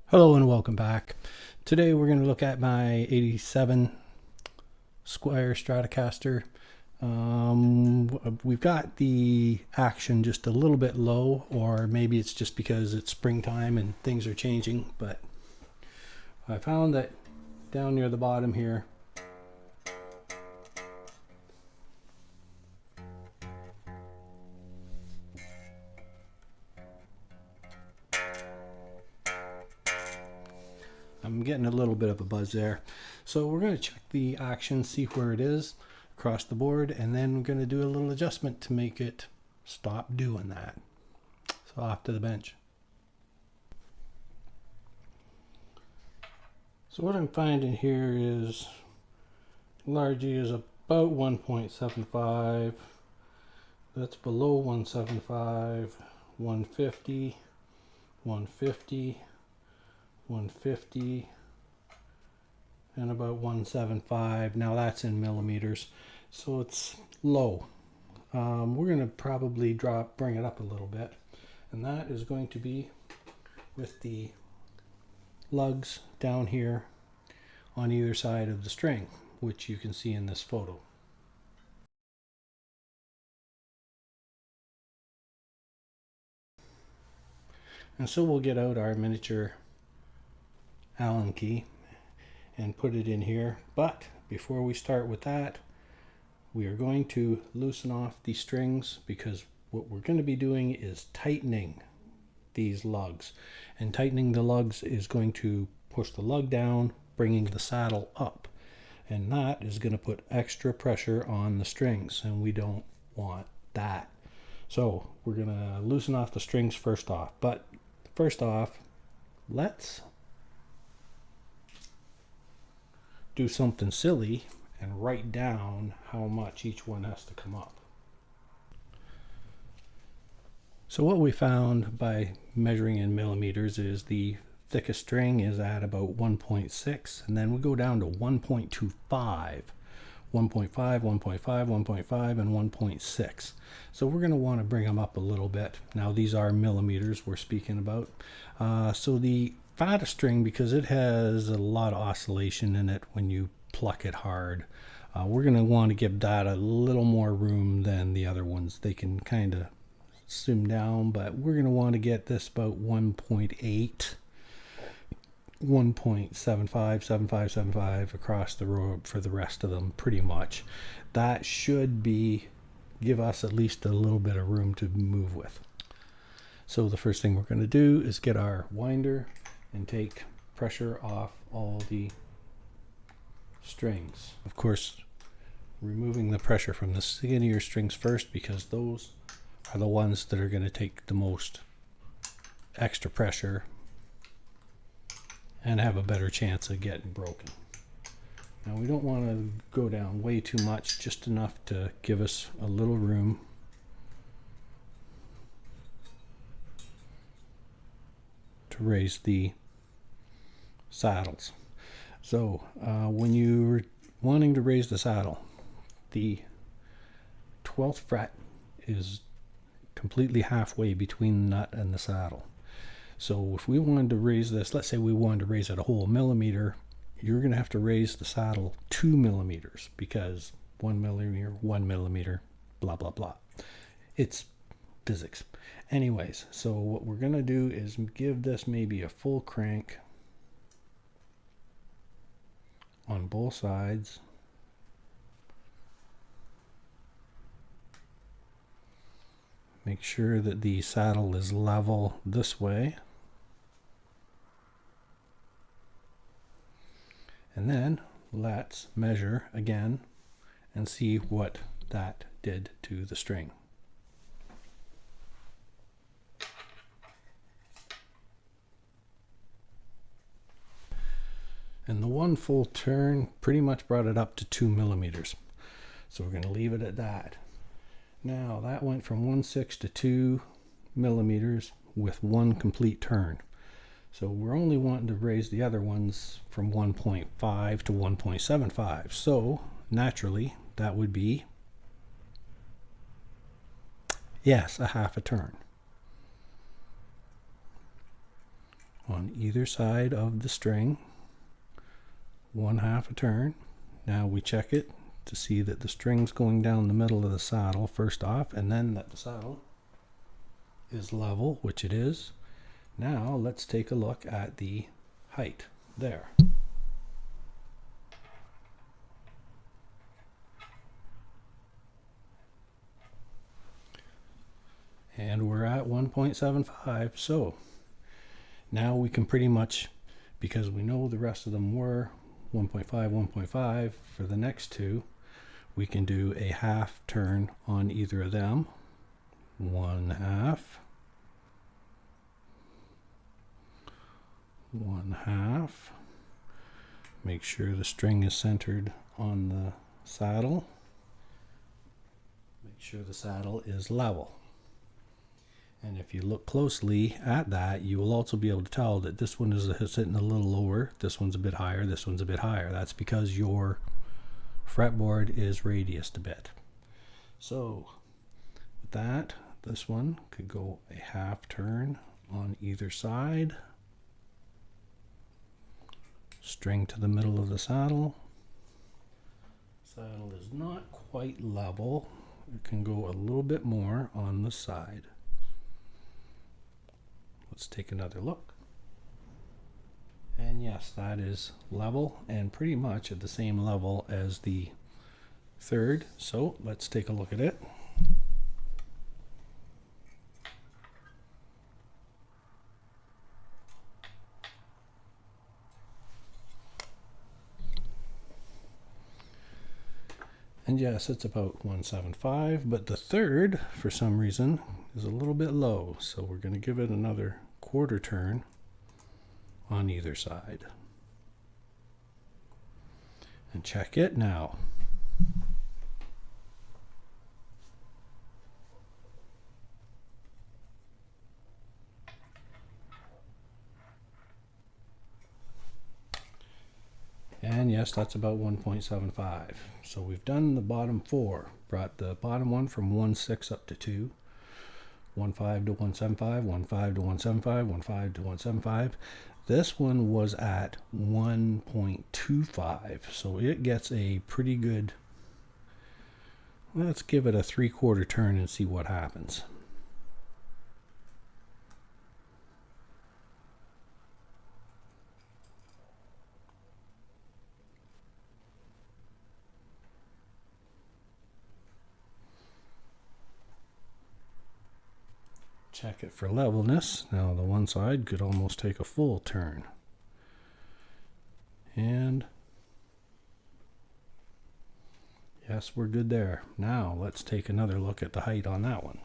Hello and welcome back. Today we're going to look at my 87 Square Stratocaster. We've got the action just a little bit low, or maybe it's just because it's springtime and things are changing, but I found that down near the bottom here I'm getting a little bit of a buzz there. So we're going to check the action, see where it is across the board, and then we're going to do a little adjustment to make it stop doing that. So off to the bench. So what I'm finding here is largely is about 1.75. That's below 175, 150, 150, 150, and about 175. Now that's in millimeters, so it's low. We're going to probably bring it up a little bit, and that is going to be with the lugs down here on either side of the string, which you can see in this photo. And so we'll get out our miniature Allen key and put it in here, but before we start with that, we are going to loosen off the strings, because what we're going to be doing is tightening these lugs, and tightening the lugs is going to push the lug down, bringing the saddle up, and that is going to put extra pressure on the strings, and we don't want that. So we're going to loosen off the strings first off, but first off, let's do something silly and write down how much each one has to come up. So what we found by measuring in millimeters is the thickest string is at about 1.6, and then we go down to 1.25, 1.5, 1.5, 1.5, and 1.6. So we're going to want to bring them up a little bit. Now these are millimeters we're speaking about. So the fattest string, because it has a lot of oscillation in it when you pluck it hard, we're going to want to give that a little more room than the other ones. They can kind of zoom down, but we're going to want to get this about 1.8, 1.75, 75, 75 across the road for the rest of them, pretty much. That should give us at least a little bit of room to move with. So the first thing we're going to do is get our winder and take pressure off all the strings. Of course, removing the pressure from the skinnier strings first, because those are the ones that are going to take the most extra pressure and have a better chance of getting broken. Now we don't want to go down way too much, just enough to give us a little room to raise the saddles. So when you're wanting to raise the saddle, the 12th fret is completely halfway between the nut and the saddle. So if we wanted to raise this, let's say we wanted to raise it a whole millimeter, you're going to have to raise the saddle 2 millimeters, because 1 millimeter, 1 millimeter, blah, blah, blah. It's physics. Anyways, so what we're going to do is give this maybe a full crank on both sides. Make sure that the saddle is level this way. And then let's measure again and see what that did to the string. And the one full turn pretty much brought it up to 2 millimeters. So we're going to leave it at that. Now that went from 1.6 to 2 millimeters with one complete turn. So we're only wanting to raise the other ones from 1.5 to 1.75. So naturally that would be, yes, a half a turn. on either side of the string, 1/2 a turn. Now we check it to see that the string's going down the middle of the saddle first off, and then that the saddle is level, which it is. Now let's take a look at the height there. And we're at 1.75. So now we can pretty much, because we know the rest of them were 1.5, 1.5 for the next two, we can do a half turn on either of them. 1/2, 1/2. Make sure the string is centered on the saddle. Make sure the saddle is level. And if you look closely at that, you will also be able to tell that this one is sitting a little lower, this one's a bit higher, this one's a bit higher. That's because your fretboard is radiused a bit. So with that, this one could go a half turn on either side. String to the middle of the saddle. Saddle is not quite level. It can go a little bit more on the side. Let's take another look. And yes, that is level and pretty much at the same level as the third. So let's take a look at it. And yes, it's about 175, but the third, for some reason, is a little bit low. So we're going to give it another quarter turn on either side. And check it now. And yes, that's about 1.75. So we've done the bottom four. Brought the bottom one from 1.6 up to 2. 1.5 to 1.75, 1.5 to 1.75, 1.5 to 1.75. This one was at 1.25. So it gets a pretty good, let's give it a 3/4 turn and see what happens. Check it for levelness. Now the one side could almost take a full turn. And yes, we're good there. Now let's take another look at the height on that one.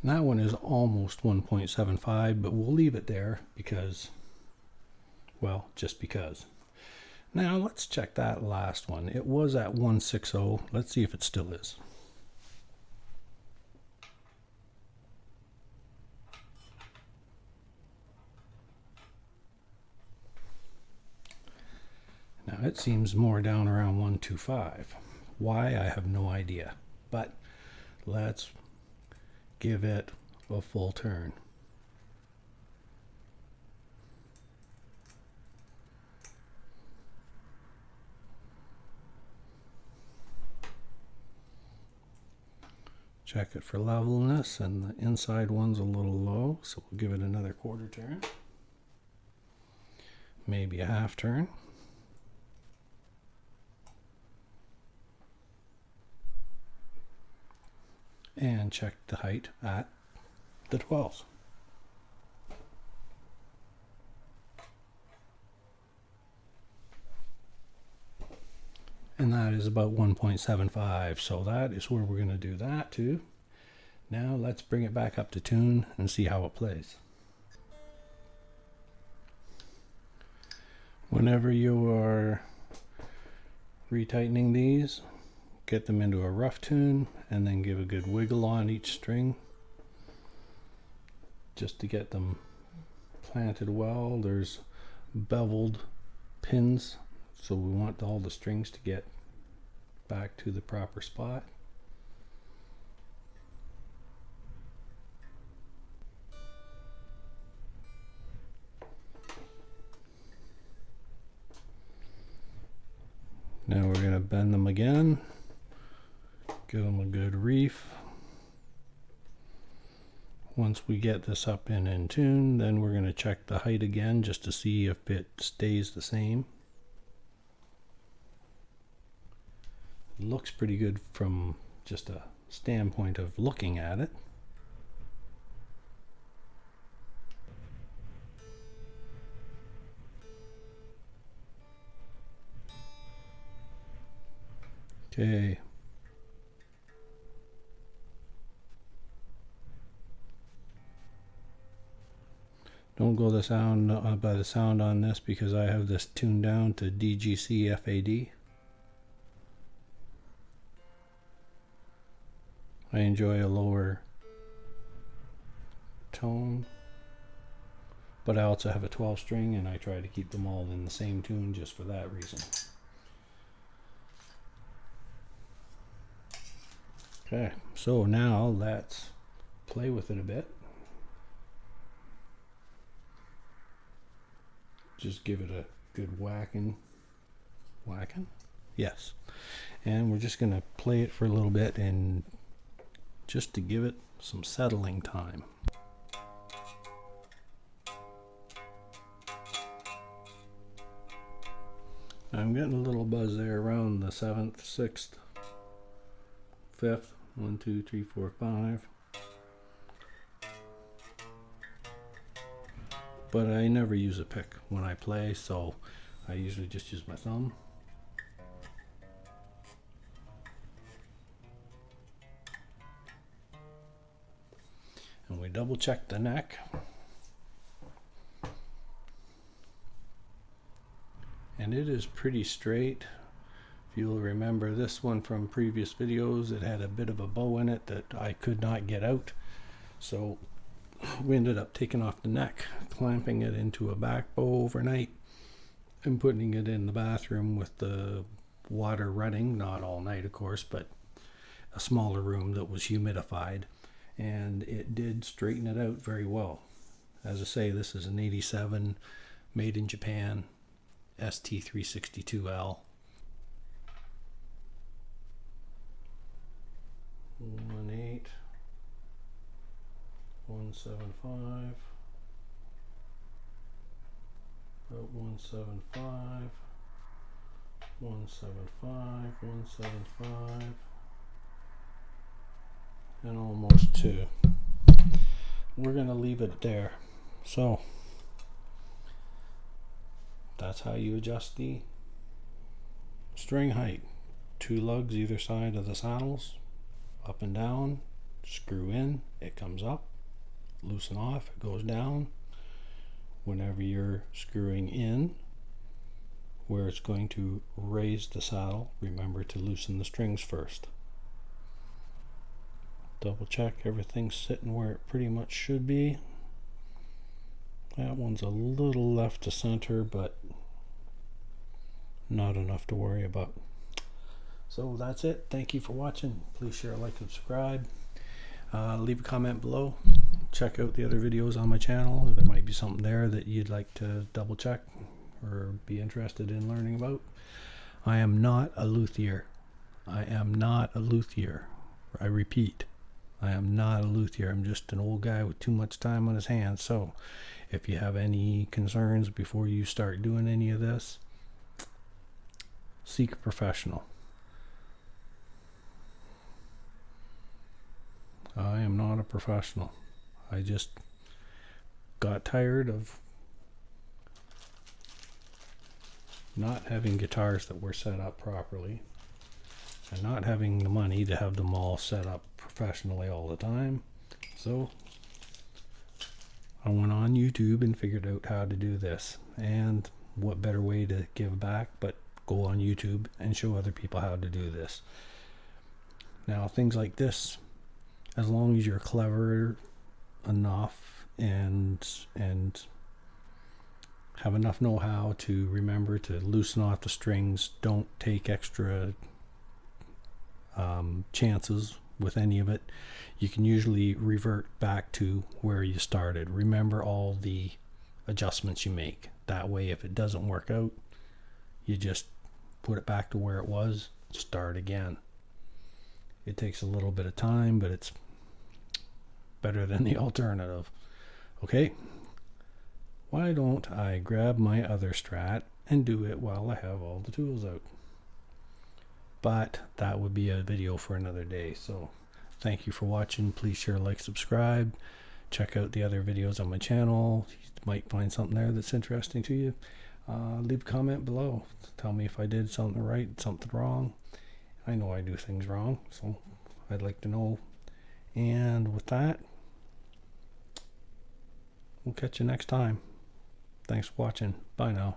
And that one is almost 1.75, but we'll leave it there because, well, just because. Now let's check that last one. It was at 1.60. Let's see if it still is. Now it seems more down around 1.25. Why, I have no idea. But let's give it a full turn. Check it for levelness, and the inside one's a little low, so we'll give it another 1/4 turn. Maybe a half turn. And check the height at the 12. And that is about 1.75. So that is where we're going to do that too. Now let's bring it back up to tune and see how it plays. Whenever you are retightening these, get them into a rough tune and then give a good wiggle on each string just to get them planted well. There's beveled pins So we want all the strings to get back to the proper spot. Now we're going to bend them again, give them a good reef. Once we get this up and in tune, then we're going to check the height again just to see if it stays the same. It looks pretty good from just a standpoint of looking at it. Okay. Don't go the sound by the sound on this because I have this tuned down to DGC FAD. I enjoy a lower tone, but I also have a 12 string and I try to keep them all in the same tune just for that reason. Okay, so now let's play with it a bit. Just give it a good whacking. Whacking? Yes. And we're just going to play it for a little bit and just to give it some settling time. I'm getting a little buzz there around the 7th, 6th, 5th. 1, 2, 3, 4, 5. But I never use a pick when I play, so I usually just use my thumb. And we double check the neck. And it is pretty straight. If you'll remember this one from previous videos, it had a bit of a bow in it that I could not get out. So we ended up taking off the neck, clamping it into a back bow overnight, and putting it in the bathroom with the water running, not all night of course, but a smaller room that was humidified, and it did straighten it out very well. As I say, this is an 87 made in Japan ST362L. 1.8, 1.75, about 1.75, 1.75, 1.75, and almost 2. We're going to leave it there. So that's how you adjust the string height. 2 lugs either side of the saddles, up and down, screw in, it comes up, loosen off, it goes down. Whenever you're screwing in, where it's going to raise the saddle, remember to loosen the strings first. Double check everything's sitting where it pretty much should be. That one's a little left to center, but not enough to worry about. So that's it. Thank you for watching. Please share, like, and subscribe. Leave a comment below. Check out the other videos on my channel. There might be something there that you'd like to double check or be interested in learning about. I am not a luthier. I am not a luthier. I repeat, I am not a luthier. I'm just an old guy with too much time on his hands. So if you have any concerns before you start doing any of this, seek a professional. I am not a professional. I just got tired of not having guitars that were set up properly and not having the money to have them all set up professionally all the time. So I went on YouTube and figured out how to do this, and what better way to give back but go on YouTube and show other people how to do this. Now things like this, as long as you're clever enough and have enough know-how to remember to loosen off the strings. Don't take extra chances with any of it. You can usually revert back to where you started. Remember all the adjustments you make. That way, if it doesn't work out, you just put it back to where it was, start again. It takes a little bit of time, but it's better than the alternative. Okay, why don't I grab my other Strat and do it while I have all the tools out? But that would be a video for another day. So thank you for watching. Please share, like, subscribe. Check out the other videos on my channel. You might find something there that's interesting to you. Leave a comment below. Tell me if I did something right, something wrong. I know I do things wrong, so I'd like to know. And with that, we'll catch you next time. Thanks for watching. Bye now.